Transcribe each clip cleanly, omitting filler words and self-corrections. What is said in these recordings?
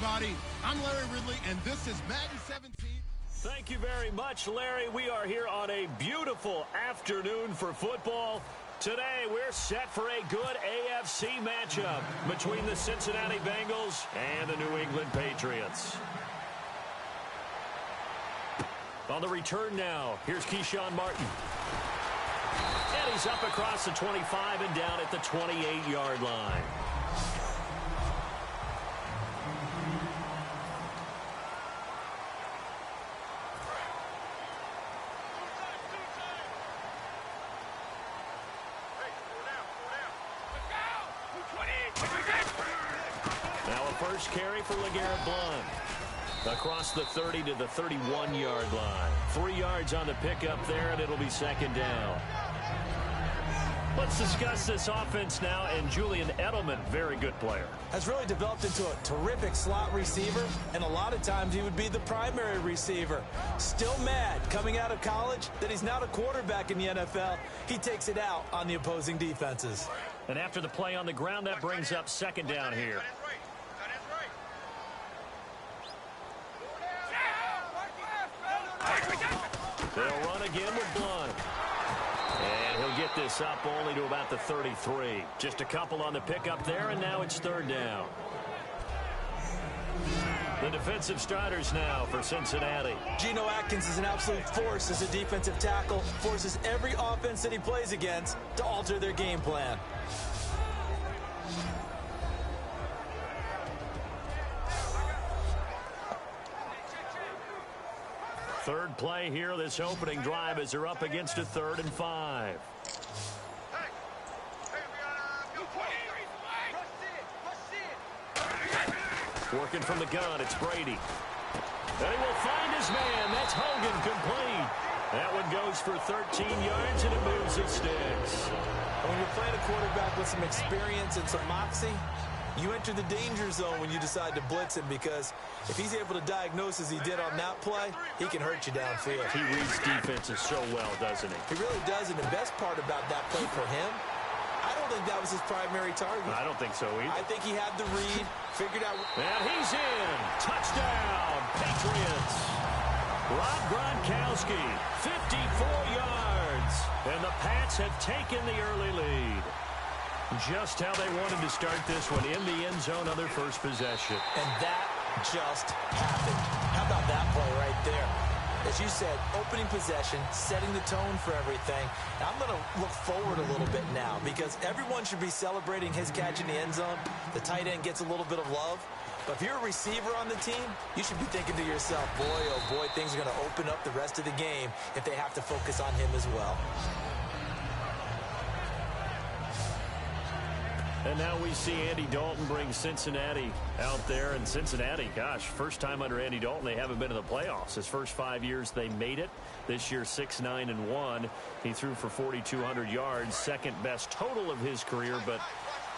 everybody. I'm Larry Ridley, and this is Madden 17. Thank you very much, Larry. We are here on a beautiful afternoon for football. Today, we're set for a good AFC matchup between the Cincinnati Bengals and the New England Patriots. On the return now, here's Keyshawn Martin. And he's up across the 25 and down at the 28-yard line. Now a first carry for LeGarrette Blount. Across the 30 to the 31-yard line. 3 yards on the pickup there, and it'll be second down. Let's discuss this offense now, and Julian Edelman, very good player. Has really developed into a terrific slot receiver, and a lot of times he would be the primary receiver. Still mad coming out of college that he's not a quarterback in the NFL. He takes it out on the opposing defenses. And after the play on the ground, that brings up second down here. They'll run again with Blount. And he'll get this up only to about the 33. Just a couple on the pickup there, and now it's third down. The defensive starters now for Cincinnati. Geno Atkins is an absolute force as a defensive tackle. Forces every offense that he plays against to alter their game plan. Third play here, this opening drive, as they're up against a 3rd and 5. Working from the gun, it's Brady. And he will find his man. That's Hogan, complete. That one goes for 13 yards, and it moves the sticks. When you're playing a quarterback with some experience and some moxie, you enter the danger zone when you decide to blitz him, because if he's able to diagnose as he did on that play, he can hurt you downfield. He reads defenses so well, doesn't he? He really does, and the best part about that play for him, I don't think that was his primary target. I don't think so either. I think he had the read, figured out. And he's in. Touchdown, Patriots. Rob Gronkowski, 54 yards. And the Pats have taken the early lead. Just how they wanted to start this one, in the end zone on their first possession. And that just happened. How about that play right there? As you said, opening possession, setting the tone for everything. Now, I'm going to look forward a little bit now, because everyone should be celebrating his catch in the end zone. The tight end gets a little bit of love. But if you're a receiver on the team, you should be thinking to yourself, boy, oh boy, things are going to open up the rest of the game if they have to focus on him as well. And now we see Andy Dalton bring Cincinnati out there. And Cincinnati, gosh, first time under Andy Dalton, they haven't been in the playoffs. His first 5 years, they made it. This year, 6-9-1. He threw for 4,200 yards, second best total of his career. But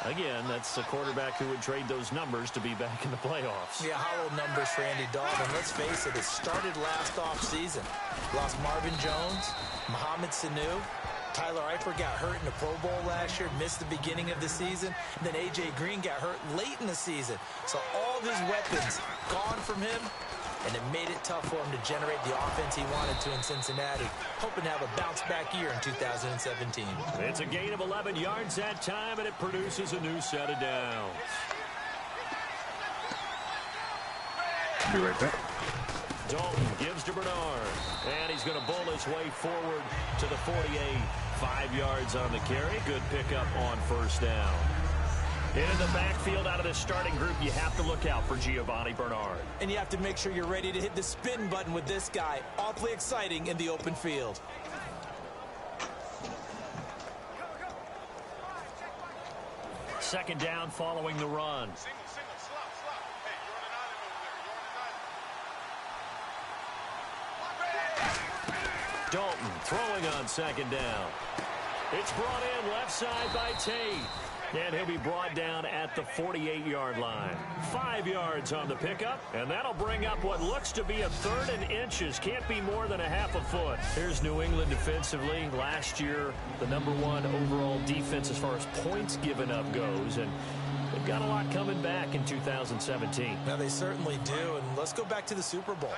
again, that's a quarterback who would trade those numbers to be back in the playoffs. Yeah, hollow numbers for Andy Dalton. Let's face it, it started last offseason. Lost Marvin Jones, Mohamed Sanu. Tyler Eifert got hurt in the Pro Bowl last year, missed the beginning of the season. And then A.J. Green got hurt late in the season. So all of his weapons gone from him, and it made it tough for him to generate the offense he wanted to in Cincinnati. Hoping to have a bounce-back year in 2017. It's a gain of 11 yards that time, and it produces a new set of downs. Be right back. Dalton gives to Bernard, and he's going to bowl his way forward to the 48. 5 yards on the carry. Good pickup on first down. In the backfield out of the starting group, you have to look out for Giovanni Bernard. And you have to make sure you're ready to hit the spin button with this guy. Awfully exciting in the open field. Second down following the run. Dalton throwing on second down. It's brought in left side by Tate. And he'll be brought down at the 48-yard line. 5 yards on the pickup, and that'll bring up what looks to be a 3rd and inches. Can't be more than a half a foot. Here's New England defensively. Last year, the #1 overall defense as far as points given up goes. And got a lot coming back in 2017. Now, they certainly do, and let's go back to the Super Bowl.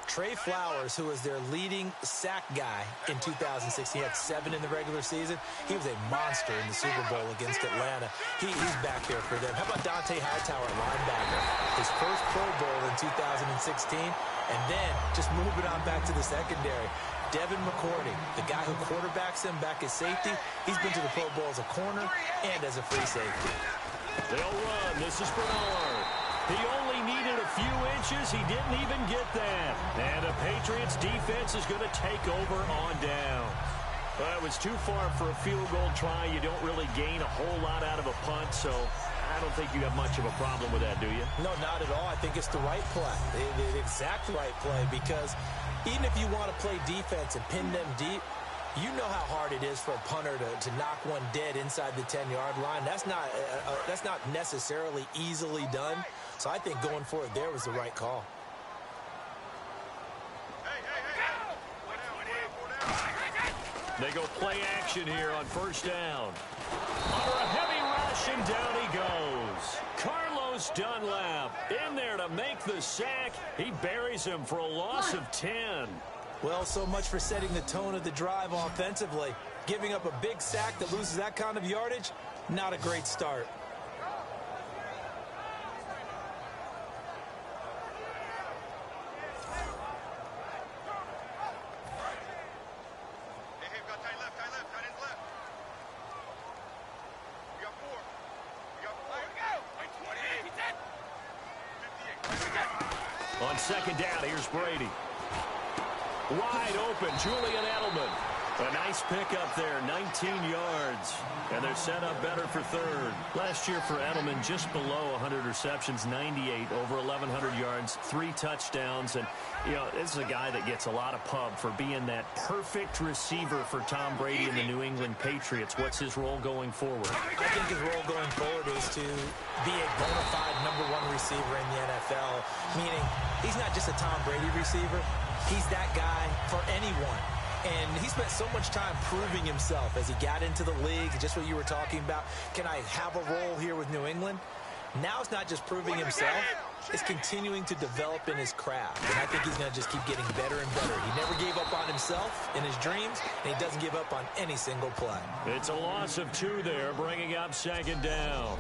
Trey Flowers, who was their leading sack guy in 2006, he had 7 in the regular season. He was a monster in the Super Bowl against Atlanta. He's back there for them. How about Dante Hightower, linebacker? His first Pro Bowl in 2016, and then just moving on back to the secondary. Devin McCourty, the guy who quarterbacks him back as safety, he's been to the Pro Bowl as a corner and as a free safety. They'll run. This is Bernard. He only needed a few inches. He didn't even get that. And the Patriots defense is going to take over on down. Well, it was too far for a field goal try. You don't really gain a whole lot out of a punt, so I don't think you have much of a problem with that, do you? No, not at all. I think it's the right play, the exact right play, because even if you want to play defense and pin them deep, you know how hard it is for a punter to knock one dead inside the 10-yard line. That's not necessarily easily done. So I think going for it there was the right call. They go play action here on first down. Under a heavy rush, and down he goes. Carlos Dunlap in there to make the sack. He buries him for a loss of 10. Well, so much for setting the tone of the drive offensively. Giving up a big sack that loses that kind of yardage, not a great start. On second down, here's Brady. Wide open, Julian Edelman. A nice pickup there, 19 yards. And they're set up better for third. Last year for Edelman, just below 100 receptions, 98, over 1,100 yards, 3 touchdowns. And, you know, this is a guy that gets a lot of pub for being that perfect receiver for Tom Brady and the New England Patriots. What's his role going forward? I think his role going forward is to be a bona fide #1 receiver in the NFL, meaning he's not just a Tom Brady receiver. He's that guy for anyone. And he spent so much time proving himself as he got into the league, just what you were talking about. Can I have a role here with New England? Now it's not just proving himself, it's continuing to develop in his craft. And I think he's going to just keep getting better and better. He never gave up on himself in his dreams, and he doesn't give up on any single play. It's a loss of 2 there, bringing up second down.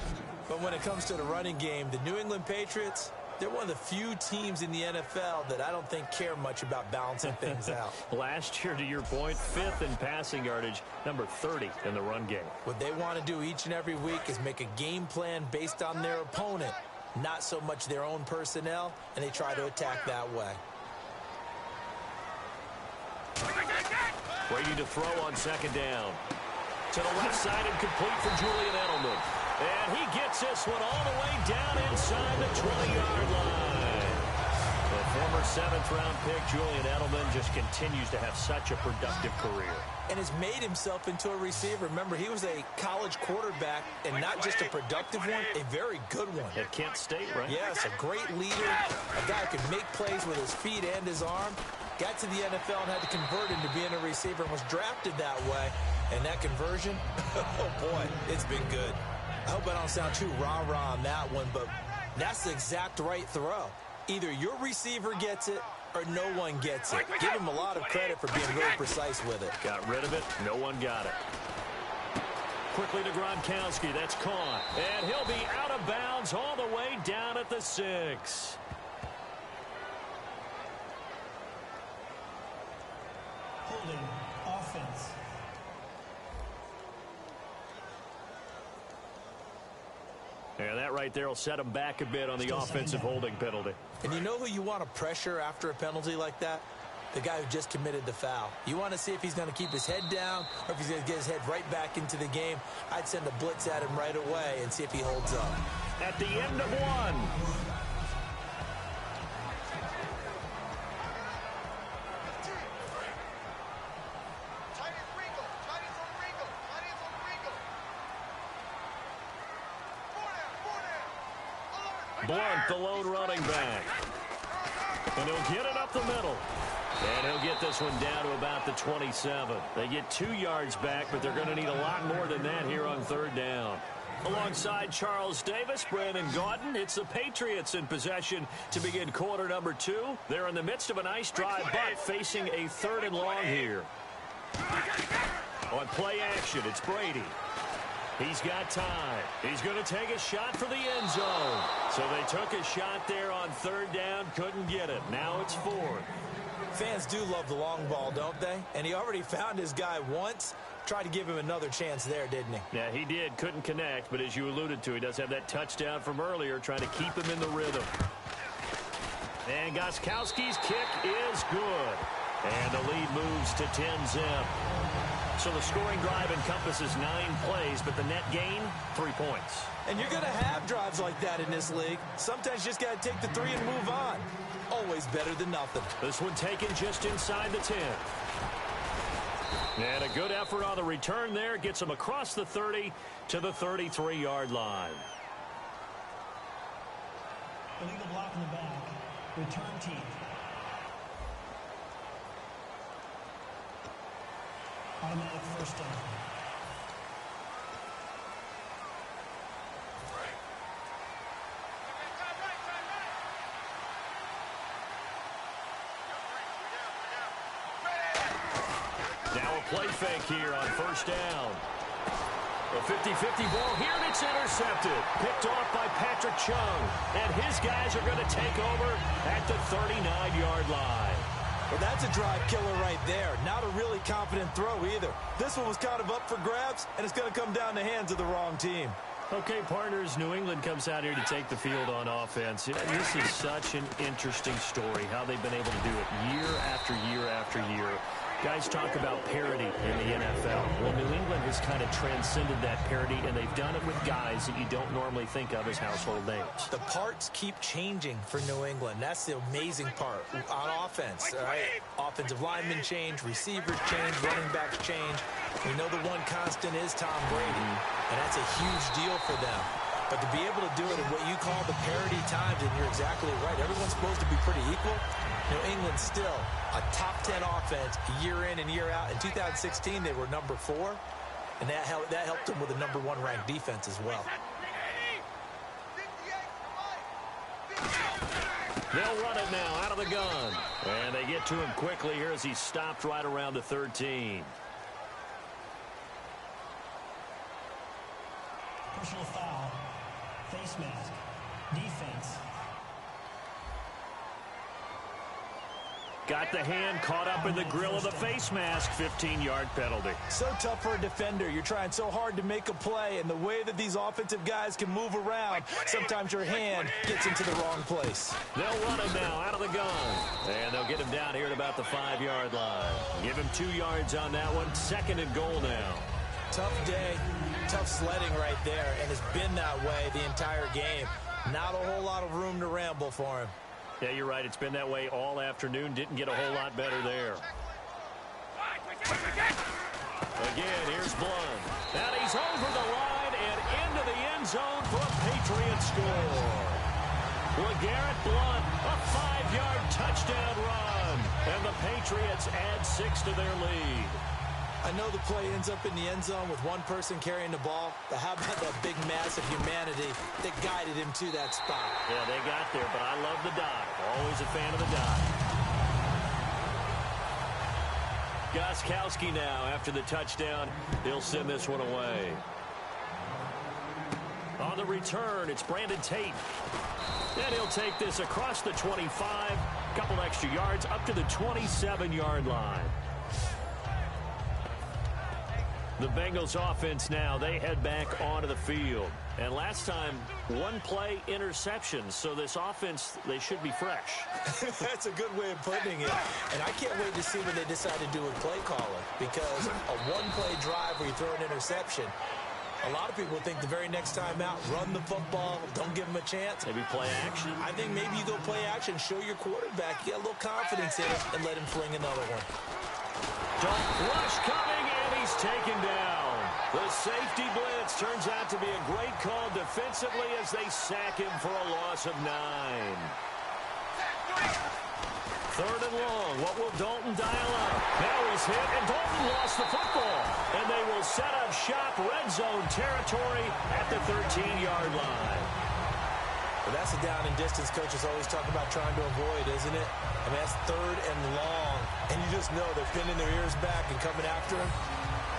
But when it comes to the running game, the New England Patriots, they're one of the few teams in the NFL that I don't think care much about balancing things out. Last year, to your point, 5th in passing yardage, number 30 in the run game. What they want to do each and every week is make a game plan based on their opponent, not so much their own personnel, and they try to attack that way. Brady to throw on second down. To the left side and complete for Julian Edelman. And he gets this one all the way down inside the 20-yard line. The former 7th-round pick, Julian Edelman, just continues to have such a productive career. And has made himself into a receiver. Remember, he was a college quarterback, and not just a productive one, a very good one. At Kent State, right? Yes, a great leader, a guy who can make plays with his feet and his arm. Got to the NFL and had to convert into being a receiver and was drafted that way. And that conversion, oh boy, it's been good. I hope I don't sound too rah-rah on that one, but that's the exact right throw. Either your receiver gets it or no one gets it. Give him a lot of credit for being really precise with it. Got rid of it. No one got it. Quickly to Gronkowski. That's caught. And he'll be out of bounds all the way down at the 6. Holding offense. And that right there will set him back a bit on the offensive holding penalty. And you know who you want to pressure after a penalty like that? The guy who just committed the foul. You want to see if he's going to keep his head down or if he's going to get his head right back into the game. I'd send a blitz at him right away and see if he holds up. At the end of 1. Blunt, the lone running back. And he'll get it up the middle. And he'll get this one down to about the 27. They get 2 yards back, but they're going to need a lot more than that here on 3rd down. Alongside Charles Davis, Brandon Gaudin, it's the Patriots in possession to begin quarter number 2. They're in the midst of a nice drive, but facing a 3rd and long here. On play action, it's Brady. He's got time. He's going to take a shot for the end zone. So they took a shot there on 3rd down, couldn't get it. Now it's 4th. Fans do love the long ball, don't they? And he already found his guy once. Tried to give him another chance there, didn't he? Yeah, he did. Couldn't connect, but as you alluded to, he does have that touchdown from earlier, trying to keep him in the rhythm. And Gostkowski's kick is good. And the lead moves to 10-zip. So the scoring drive encompasses 9 plays, but the net gain, 3 points. And you're going to have drives like that in this league. Sometimes you just got to take the 3 and move on. Always better than nothing. This one taken just inside the 10. And a good effort on the return there. Gets him across the 30 to the 33-yard line. Illegal block in the back. Return team. Automatic first down. Now a play fake here on first down. A 50-50 ball here, and it's intercepted. Picked off by Patrick Chung. And his guys are going to take over at the 39-yard line. Well, that's a drive killer right there. Not a really confident throw either. This one was kind of up for grabs, and it's going to come down the hands of the wrong team. Okay, partners, New England comes out here to take the field on offense. This is such an interesting story, how they've been able to do it year after year after year. Guys talk about parity in the NFL. Well, New England has kind of transcended that parity, and they've done it with guys that you don't normally think of as household names. The parts keep changing for New England. That's the amazing part on offense. All right? Offensive linemen change, receivers change, running backs change. We know the one constant is Tom Brady, and that's a huge deal for them. But to be able to do it in what you call the parity times, and you're exactly right, everyone's supposed to be pretty equal. New England still a top 10 offense year in and year out. In 2016, they were number 4, and that helped them with a number 1 ranked defense as well. They'll run it now out of the gun. And they get to him quickly here as he's stopped right around the 13. Personal foul. Face mask. Defense. Got the hand caught up in the grill of the face mask. 15-yard penalty. So tough for a defender. You're trying so hard to make a play, and the way that these offensive guys can move around, sometimes your hand gets into the wrong place. They'll run him now out of the gun. And they'll get him down here at about the 5-yard line. Give him 2 yards on that one. 2nd and goal now. Tough day, tough sledding right there, and it's been that way the entire game. Not a whole lot of room to ramble for him. Yeah, you're right. It's been that way all afternoon. Didn't get a whole lot better there. Again, here's Blunt. And he's over the line and into the end zone for a Patriot score. LeGarrette Blunt, a 5-yard touchdown run. And the Patriots add 6 to their lead. I know the play ends up in the end zone with one person carrying the ball, but how about that big mass of humanity that guided him to that spot? Yeah, they got there, but I love the dive. Always a fan of the dive. Gostkowski now, after the touchdown, he'll send this one away. On the return, it's Brandon Tate. And he'll take this across the 25, couple extra yards, up to the 27-yard line. The Bengals offense now, they head back onto the field. And last time, 1 play interception. So this offense, they should be fresh. That's a good way of putting it. And I can't wait to see what they decide to do with play calling. Because a 1-play drive where you throw an interception, a lot of people think the very next time out, run the football, don't give them a chance. Maybe play action. I think maybe you go play action, show your quarterback, get a little confidence in it, and let him fling another one. Rush coming, and he's taken down. The safety blitz turns out to be a great call defensively as they sack him for a loss of 9. Third and long. What will Dalton dial up? Now he's hit, and Dalton lost the football. And they will set up shop red zone territory at the 13-yard line. Well, that's a down and distance coaches always talk about trying to avoid, isn't it? I mean, that's third and long. And you just know they're pinning their ears back and coming after him.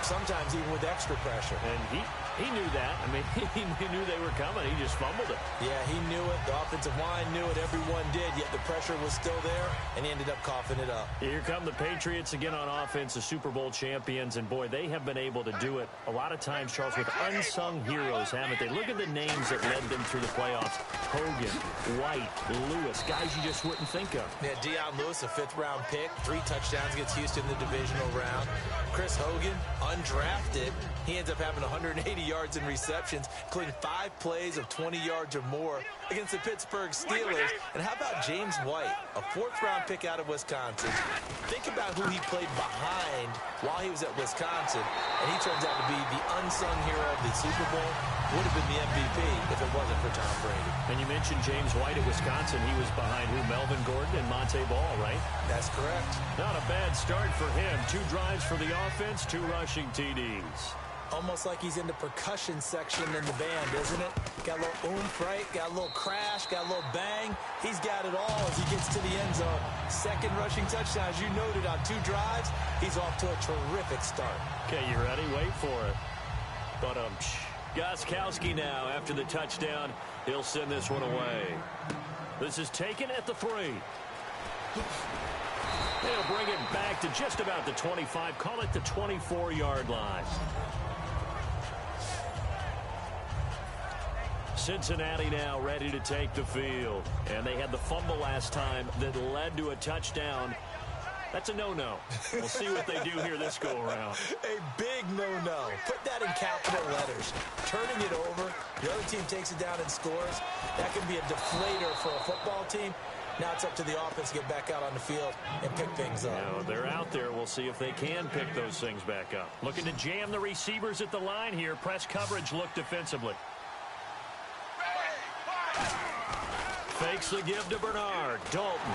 Sometimes even with extra pressure. And he knew that. I mean, he knew they were coming. He just fumbled it. Yeah, he knew it. The offensive line knew it. Everyone did, yet the pressure was still there, and he ended up coughing it up. Here come the Patriots again on offense, the Super Bowl champions. And, boy, they have been able to do it a lot of times, Charles, with unsung heroes, haven't they? Look at the names that led them through the playoffs. Hogan, White, Lewis, guys you just wouldn't think of. Yeah, Deion Lewis, a fifth-round pick, 3 touchdowns against Houston in the divisional round. Chris Hogan, undrafted. He ends up having 180 yards in receptions, including 5 plays of 20 yards or more against the Pittsburgh Steelers. And how about James White, a 4th-round pick out of Wisconsin? Think about who he played behind while he was at Wisconsin, and he turns out to be the unsung hero of the Super Bowl. Would have been the MVP if it wasn't for Tom Brady. And you mentioned James White at Wisconsin. He was behind who? Melvin Gordon and Monte Ball, right? That's correct. Not a bad start for him. 2 drives for the offense, 2 rushing TDs. Almost like he's in the percussion section in the band, isn't it? Got a little oomph, right? Got a little crash, got a little bang. He's got it all as he gets to the end zone. 2nd rushing touchdown, as you noted, on 2 drives. He's off to a terrific start. Okay, you ready? Wait for it. But Gostkowski now, after the touchdown, he'll send this one away. This is taken at the 3. They'll bring it back to just about the 25. Call it the 24-yard line. Cincinnati now ready to take the field. And they had the fumble last time that led to a touchdown. That's a no-no. We'll see what they do here this go-around. A big no-no. Put that in capital letters. Turning it over, the other team takes it down and scores. That can be a deflator for a football team. Now it's up to the offense to get back out on the field and pick things up. Now, they're out there. We'll see if they can pick those things back up. Looking to jam the receivers at the line here. Press coverage look defensively. Fakes the give to Bernard. Dalton.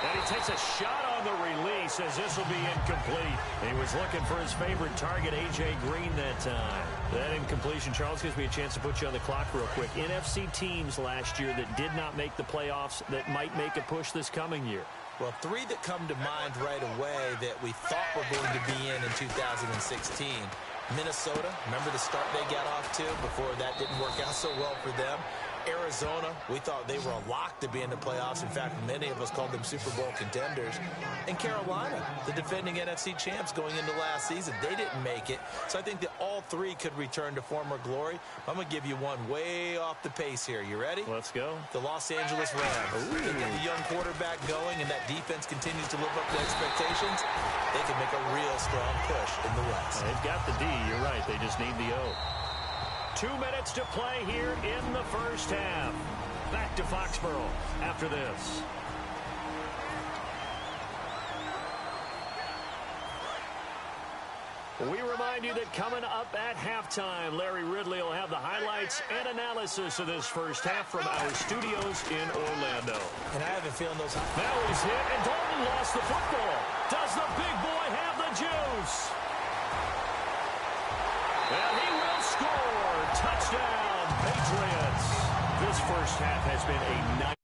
And he takes a shot on the release as this will be incomplete. He was looking for his favorite target, A.J. Green, that time. That incompletion, Charles, gives me a chance to put you on the clock real quick. NFC teams last year that did not make the playoffs that might make a push this coming year. Well, 3 that come to mind right away that we thought were going to be in 2016. Minnesota, remember the start they got off to before that didn't work out so well for them. Arizona, we thought they were a lock to be in the playoffs. In fact, many of us called them Super Bowl contenders. And Carolina, the defending NFC champs going into last season, they didn't make it. So I think that all 3 could return to former glory. I'm going to give you one way off the pace here. You ready? Let's go. The Los Angeles Rams. They get the young quarterback going, and that defense continues to live up to expectations. They can make a real strong push in the West. They've got the D. You're right. They just need the O. 2 minutes to play here in the first half. Back to Foxborough after this. We remind you that coming up at halftime, Larry Ridley will have the highlights and analysis of this first half from our studios in Orlando. And I have a feeling those... Now he's hit, and Dalton lost the football. Does the big boy have the juice? And he will score. Touchdown, Patriots. This first half has been a nice